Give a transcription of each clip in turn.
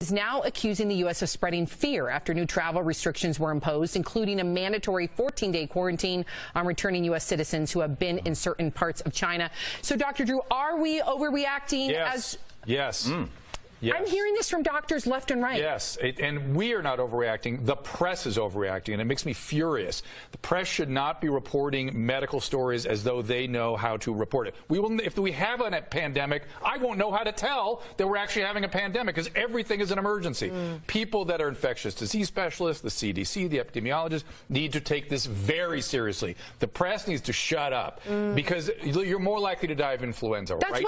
is now accusing the U.S. of spreading fear after new travel restrictions were imposed, including a mandatory 14-day quarantine on returning U.S. citizens who have been in certain parts of China. So, Dr. Drew, are we overreacting? Yes. Yes. Yes. I'm hearing this from doctors left and right. Yes, and we are not overreacting. The press is overreacting, and it makes me furious. The press should not be reporting medical stories as though they know how to report it. If we have a pandemic, I won't know how to tell that we're actually having a pandemic because everything is an emergency. People that are infectious disease specialists, the CDC, the epidemiologists, need to take this very seriously. The press needs to shut up because you're more likely to die of influenza right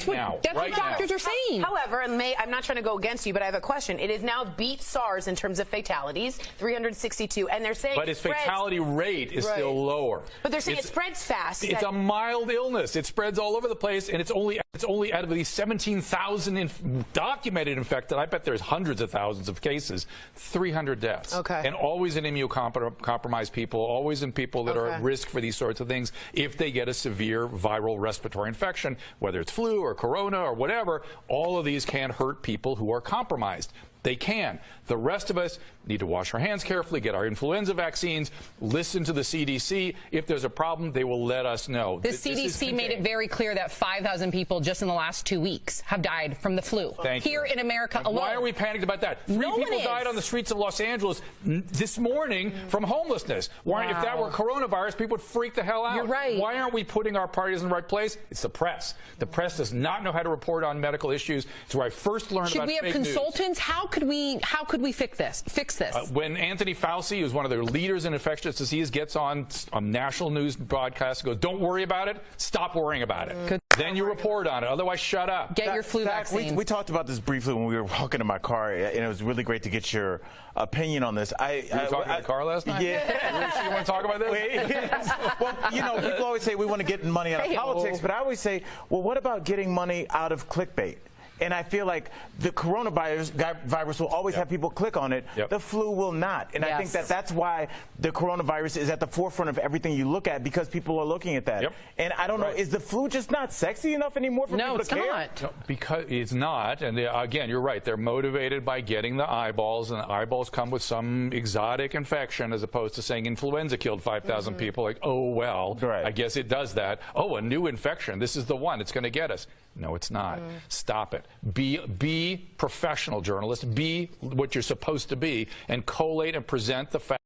now. That's what doctors are saying. However, I'm not trying to go against you, but I have a question. It has now beat SARS in terms of fatalities, 362, and they're saying but its fatality rate is still lower. But they're saying it spreads fast. It's a mild illness. It spreads all over the place, and it's only out of these 17,000 documented infected. I bet there's hundreds of thousands of cases, 300 deaths. Okay. And always in immunocompromised people, always in people that are at risk for these sorts of things if they get a severe viral respiratory infection, whether it's flu or corona or whatever. All of these can hurt people who are compromised. They can. The rest of us need to wash our hands carefully, get our influenza vaccines, listen to the CDC. If there's a problem, they will let us know. The CDC made it very clear that 5,000 people just in the last 2 weeks have died from the flu here in America alone. Why are we panicked about that? Three people died on the streets of Los Angeles this morning from homelessness. Why, if that were coronavirus, people would freak the hell out. You're right. Why aren't we putting our priorities in the right place? It's the press. The press does not know how to report on medical issues. It's where I first learned about fake news. Should we have consultants? How could we fix this? When Anthony Fauci, who's one of the leaders in infectious disease, gets on a national news broadcast and goes, "Don't worry about it. Stop worrying about it." Then you report on it. Otherwise, shut up. Get your flu vaccine. We talked about this briefly when we were walking in my car, and it was really great to get your opinion on this. You were talking in the car last night? Yeah. You want to talk about this? Well, you know, people always say we want to get money out of politics, but I always say, well, what about getting money out of clickbait? And I feel like the coronavirus will always have people click on it. The flu will not. And I think that's why the coronavirus is at the forefront of everything you look at, because people are looking at that. And I don't know, is the flu just not sexy enough anymore for people to care? No, it's not. No, because it's not. And again, you're right. They're motivated by getting the eyeballs, and the eyeballs come with some exotic infection as opposed to saying influenza killed 5,000 people. Like, oh, well, I guess it does that. Oh, a new infection. This is the one. It's going to get us. No, it's not. Stop it. Be professional journalists. Be what you're supposed to be, and collate and present the facts.